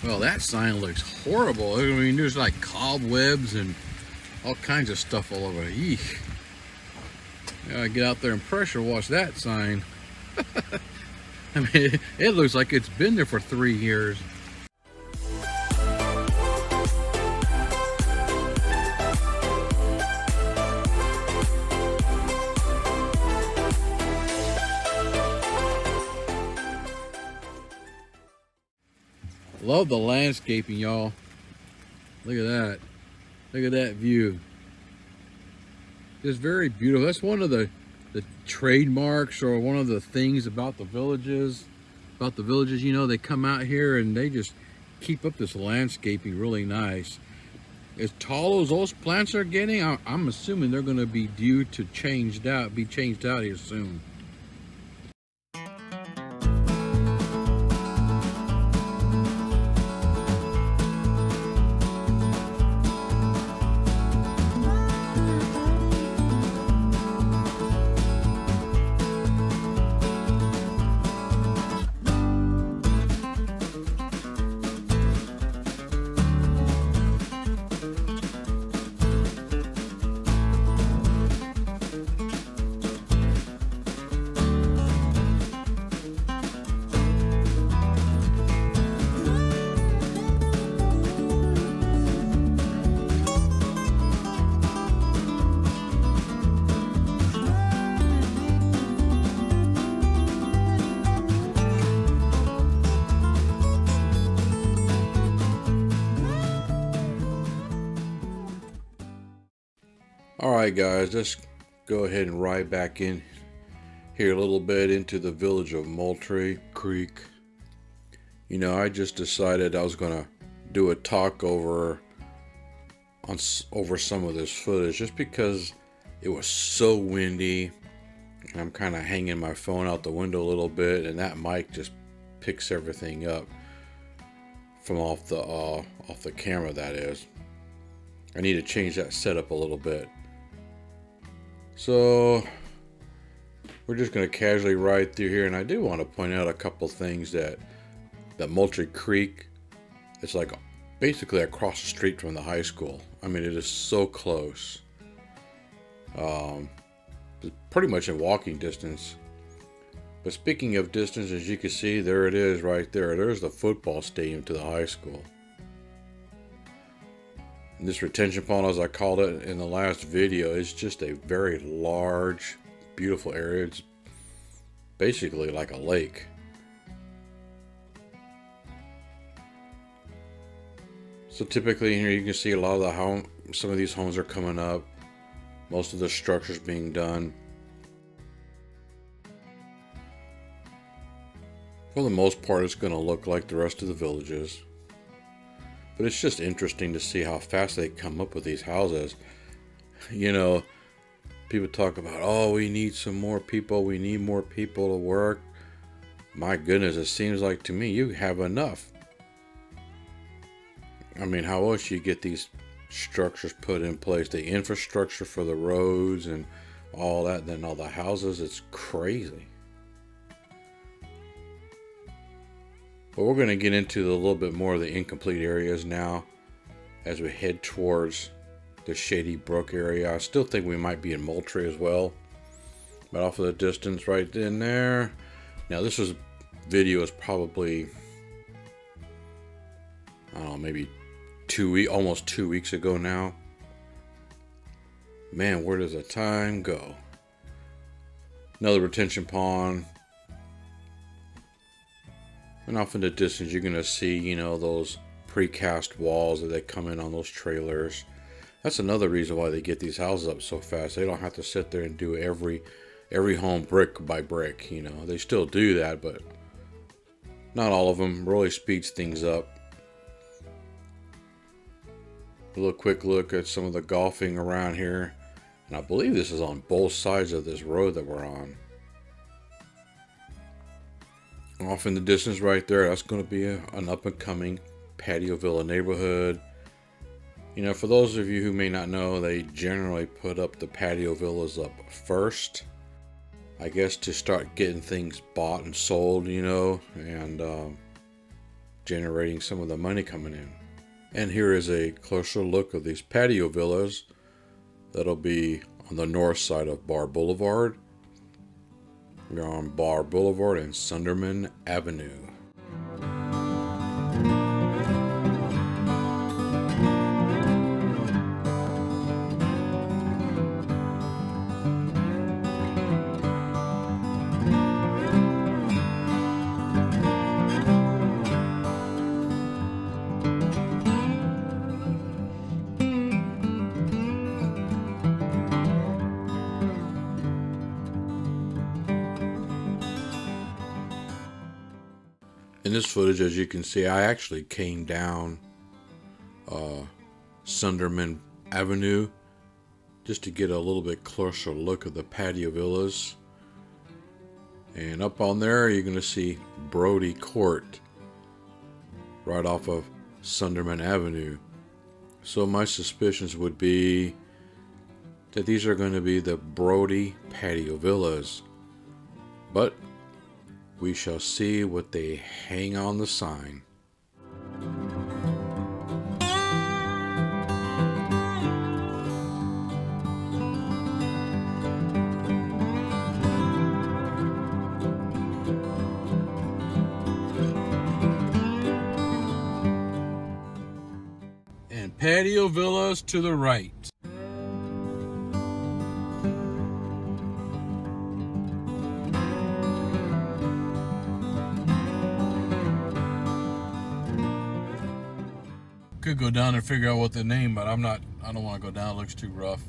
Well, that sign looks horrible. I mean, there's like cobwebs and all kinds of stuff all over. Eek. Gotta get out there and pressure wash that sign. I mean, it looks like it's been there for 3 years. Love the landscaping, y'all. Look at that. Look at that view. Just very beautiful. That's one of the trademarks, or one of the things about the villages. You know, they come out here and they just keep up this landscaping really nice. As tall as those plants are getting, I'm assuming they're going to be due to be changed out here soon. Alright guys, let's go ahead and ride back in here a little bit into the village of Moultrie Creek. You know, I just decided I was going to do a talk over some of this footage just because it was so windy. And I'm kind of hanging my phone out the window a little bit, and that mic just picks everything up from off the camera, that is. I need to change that setup a little bit. So we're just going to casually ride through here, and I do want to point out a couple things that Moultrie Creek, it's like basically across the street from the high school. I mean, it is so close. Pretty much in walking distance. But speaking of distance, as you can see, there it is right there. There's the football stadium to the high school. And this retention pond, as I called it in the last video, is just a very large, beautiful area. It's basically like a lake. So typically in here you can see a lot of some of these homes are coming up. Most of the structures being done. For the most part, it's going to look like the rest of the villages. But it's just interesting to see how fast they come up with these houses. You know, people talk about, oh, we need some more people. We need more people to work. My goodness, it seems like to me you have enough. I mean, how else you get these structures put in place? The infrastructure for the roads and all that, and then all the houses. It's crazy. But we're going to get into a little bit more of the incomplete areas now as we head towards the Shady Brook area. I still think we might be in Moultrie as well, but off of the distance right in there. Now this video is probably, I don't know, maybe almost 2 weeks ago now. Man, where does the time go? Another retention pond. And off in the distance, you're going to see, you know, those precast walls that they come in on those trailers. That's another reason why they get these houses up so fast. They don't have to sit there and do every home brick by brick, you know. They still do that, but not all of them. Really speeds things up. A little quick look at some of the golfing around here. And I believe this is on both sides of this road that we're on. Off in the distance right there, that's going to be an up-and-coming patio villa neighborhood. You know, for those of you who may not know, they generally put up the patio villas up first. I guess to start getting things bought and sold, you know, and generating some of the money coming in. And here is a closer look of these patio villas that'll be on the north side of Bar Boulevard. We're on Bar Boulevard and Sunderman Avenue. In this footage, as you can see, I actually came down Sunderman Avenue just to get a little bit closer look at the patio villas. And up on there, you're going to see Brody Court right off of Sunderman Avenue. So my suspicions would be that these are going to be the Brody patio villas. But we shall see what they hang on the sign. And patio villas to the right. Could go down and figure out what the name, but I don't want to go down. It looks too rough.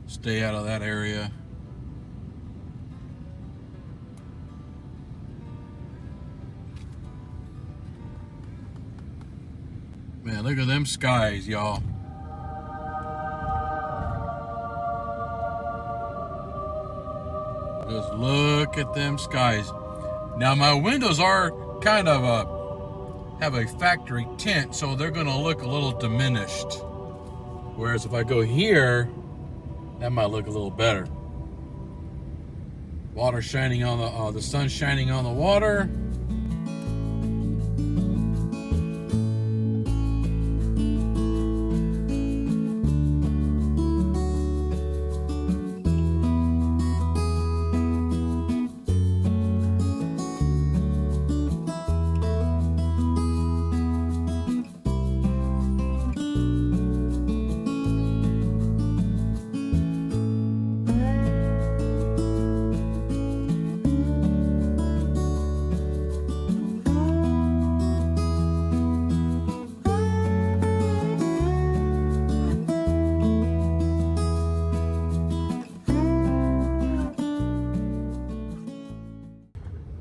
Stay out of that area. Man, look at them skies, y'all. Just look at them skies. Now my windows are kind of have a factory tint, so they're going to look a little diminished. Whereas if I go here, that might look a little better. Water shining on the sun shining on the water.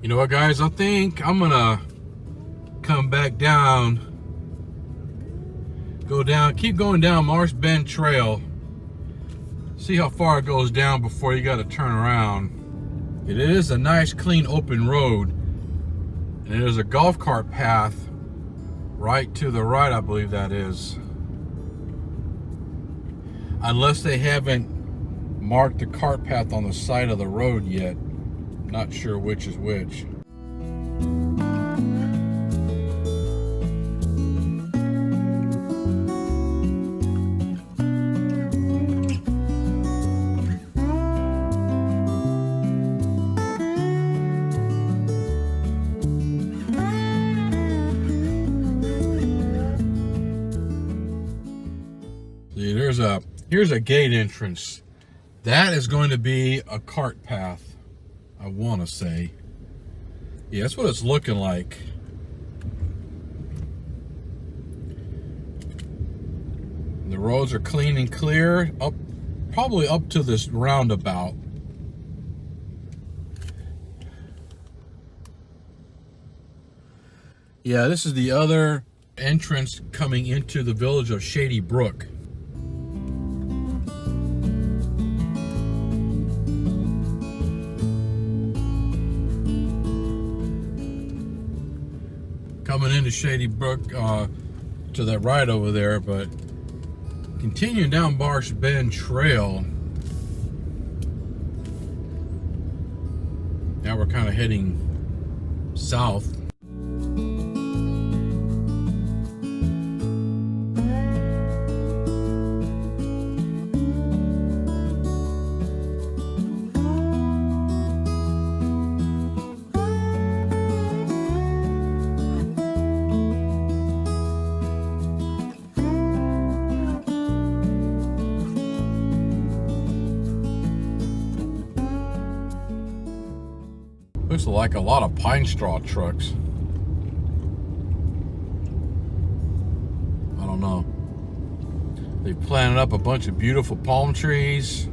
You know what, guys? I think I'm gonna come back down, keep going down Marsh Bend Trail, see how far it goes down before you got to turn around. It is a nice, clean, open road, and there's a golf cart path right to the right, I believe that is. Unless they haven't marked the cart path on the side of the road yet. Not sure which is which. See, here's a gate entrance. That is going to be a cart path, I want to say. Yeah, that's what it's looking like. The roads are clean and clear, probably up to this roundabout. Yeah, this is the other entrance coming into the village of Shady Brook. Coming into Shady Brook to the right over there, but continuing down Marsh Bend Trail. Now we're kind of heading south. like a lot of pine straw trucks. I don't know. They planted up a bunch of beautiful palm trees.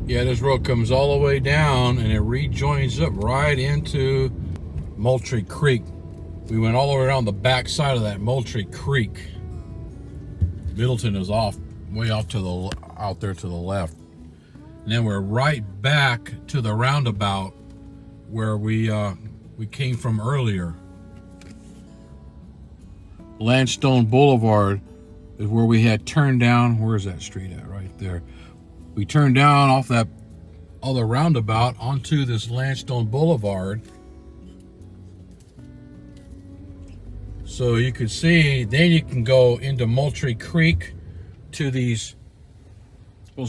Yeah, this road comes all the way down and it rejoins up right into Moultrie Creek. We went all the way around the back side of that Moultrie Creek. Middleton is way off to the out there to the left. And then we're right back to the roundabout where we came from earlier. Landstone Boulevard is where we had turned down. Where's that street at? Right there. We turned down off that other roundabout onto this Landstone Boulevard. So you can see, then you can go into Moultrie Creek to those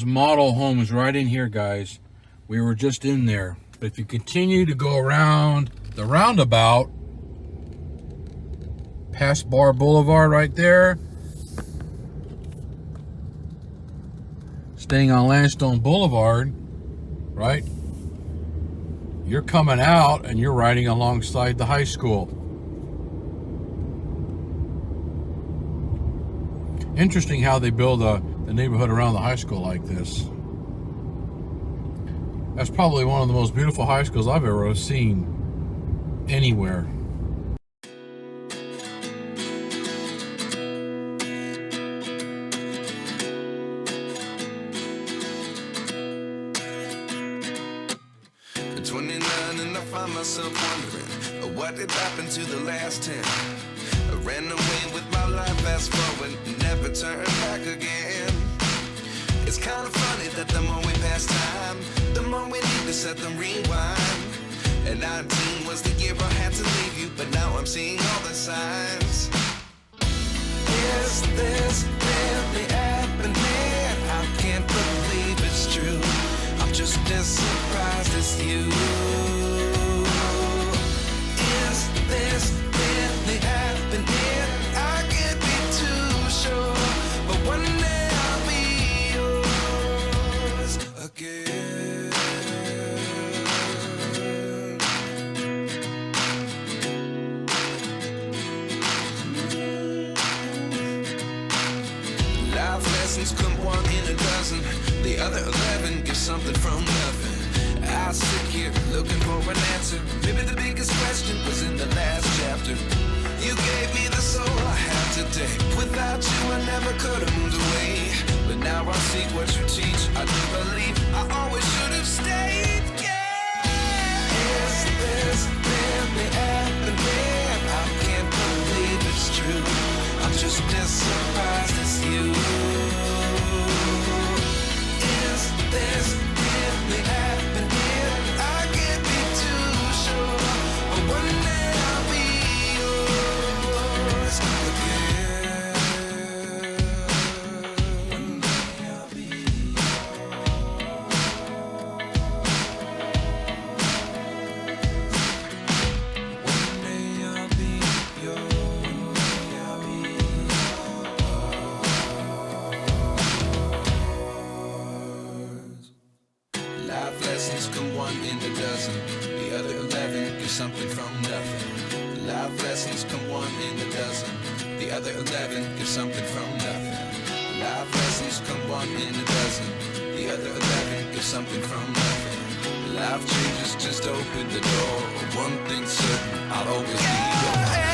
model homes right in here, guys. We were just in there. But if you continue to go around the roundabout, past Bar Boulevard right there, staying on Landstone Boulevard, right? You're coming out and you're riding alongside the high school. Interesting how they build the neighborhood around the high school like this. That's probably one of the most beautiful high schools I've ever seen anywhere. At 29 and I find myself wondering what did happen to the last 10. I ran away with my life, fast forward, never turn back again. It's kind of funny that the more we pass time, the more we need to set the rewind. And 19 was the year I had to leave you, but now I'm seeing all the signs. Is this really happening? I can't believe it's true. I'm just as surprised as you. Is this really happening? I can't be too sure, but one day I'll be yours again. Life lessons come one in a dozen. The other 11 give something from nothing. I sit here looking for an answer. Maybe the biggest question was in the last chapter. You gave me the soul I have today. Without you I never could have moved away. But now I see what you teach. I do believe I always should have stayed. Yeah. Is this really happening? I can't believe it's true. I'm just as surprised as you. Is this really happening? I can't be too sure, but one day I'll be yours again. One day I'll be One day I'll be yours. 11 get something from nothing. Life lessons come one in a dozen. The other 11 get something from nothing. Life changes just open the door. One thing's certain, I'll always be yours.